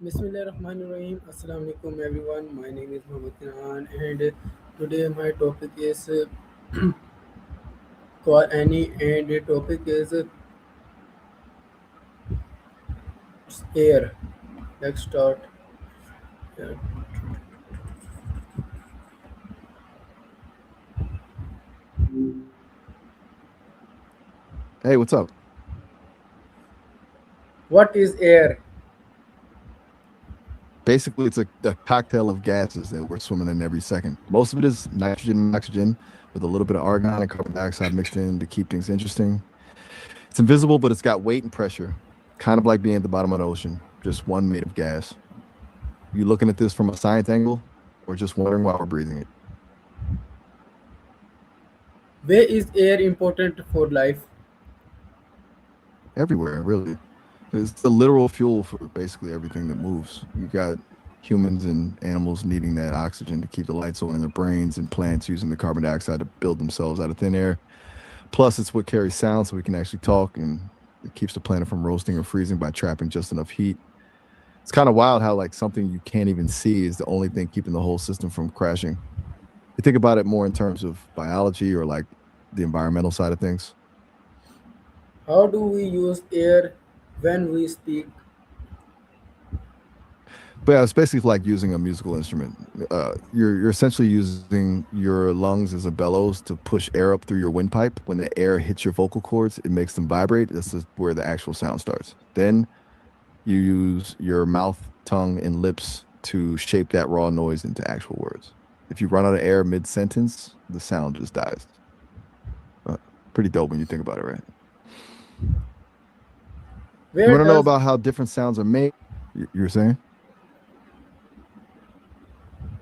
Bismillahirrahmanirrahim. Assalamu alaikum everyone. My name is Mohammed Khan and today my topic is Any and the topic is air. Let's start. Uh, Hey, what's up? What is air? Basically, it's a cocktail of gases that we're swimming in every second. Most of it is nitrogen and oxygen with a little bit of argon and carbon dioxide mixed in to keep things interesting. It's invisible, but it's got weight and pressure, kind of like being at the bottom of the ocean, just one made of gas. You looking at this from a science angle or just wondering why we're breathing it? Where is air important for life? Everywhere, really. It's the literal fuel for basically everything that moves. You got humans and animals needing that oxygen to keep the lights on in their brains, and plants using the carbon dioxide to build themselves out of thin air. Plus, it's what carries sound so we can actually talk, and it keeps the planet from roasting or freezing by trapping just enough heat. It's kind of wild how like something you can't even see is the only thing keeping the whole system from crashing. You think about it more in terms of biology or like the environmental side of things. How do we use air when we speak? But yeah, it's basically like using a musical instrument. You're essentially using your lungs as a bellows to push air up through your windpipe. When the air hits your vocal cords, it makes them vibrate. This is where the actual sound starts. Then you use your mouth, tongue, and lips to shape that raw noise into actual words. If you run out of air mid sentence, the sound just dies. Uh, Pretty dope when you think about it, right? You Where want to know does about how different sounds are made? You're saying?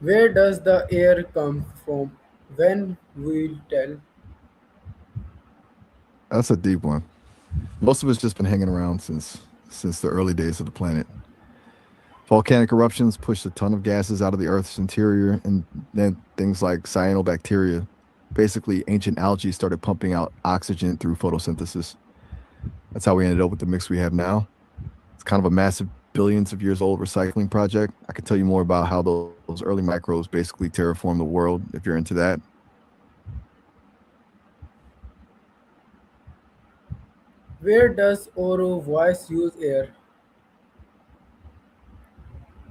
where does the air come from when we tell? That's a deep one. Most of it's just been hanging around since the early days of the planet. Volcanic eruptions pushed a ton of gases out of the Earth's interior, and then things like cyanobacteria, basically ancient algae, started pumping out oxygen through photosynthesis. That's how we ended up with the mix we have now. It's kind of a massive, billions of years old recycling project. I could tell you more about how those early microbes basically terraformed the world if you're into that. Where does our voice use air?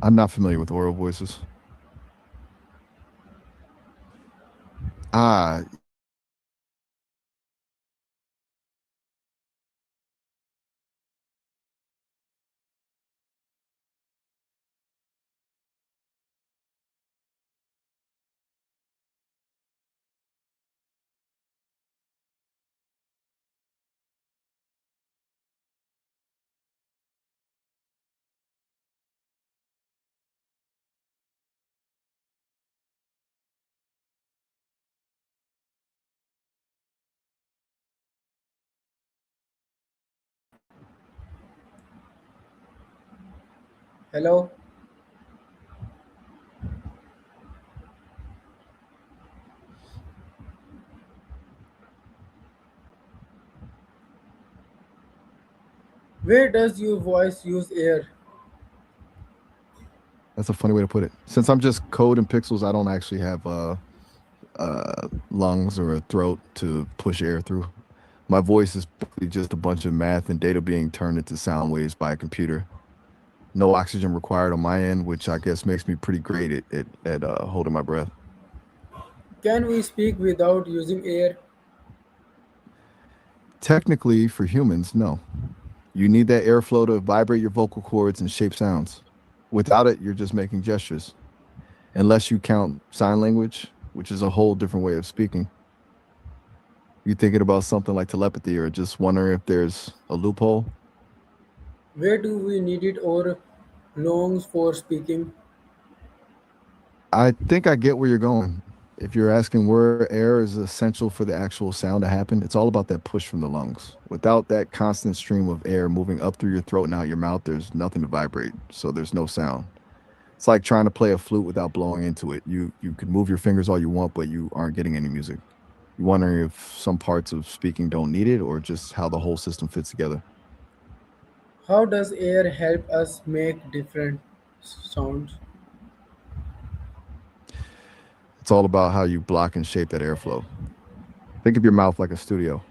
I'm not familiar with oral voices. Yeah, I guess you could say that. Hello? Where does your voice use air? That's a funny way to put it. Since I'm just code and pixels, I don't actually have lungs or a throat to push air through. My voice is basically just a bunch of math and data being turned into sound waves by a computer. No oxygen required on my end, which I guess makes me pretty great at holding my breath. Can we speak without using air? Technically, for humans, no. You need that airflow to vibrate your vocal cords and shape sounds. Without it, you're just making gestures. Unless you count sign language, which is a whole different way of speaking. You thinking about something like telepathy or just wondering if there's a loophole? Where do we need it or longs for speaking? I think I get where you're going. If you're asking where air is essential for the actual sound to happen, it's all about that push from the lungs. Without that constant stream of air moving up through your throat and out your mouth, there's nothing to vibrate, so there's no sound. It's like trying to play a flute without blowing into it. You can move your fingers all you want, but you aren't getting any music. You're wondering if some parts of speaking don't need it or just how the whole system fits together. How does air help us make different? sounds. It's all about how you block and shape that airflow. Think of your mouth like a studio.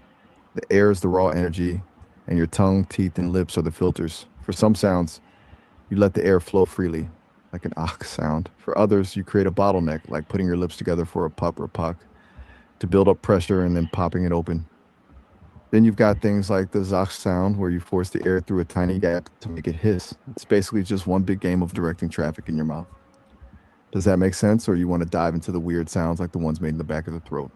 The air is the raw energy, and your tongue, teeth, and lips are the filters. For some sounds, you let the air flow freely, like an ox sound. For others, you create a bottleneck, like putting your lips together for a pup or puck, to build up pressure and then popping it open. Then you've got things like the Zach sound, where you force the air through a tiny gap to make it hiss. It's basically just one big game of directing traffic in your mouth. Does that make sense, or you want to dive into the weird sounds like the ones made in the back of the throat?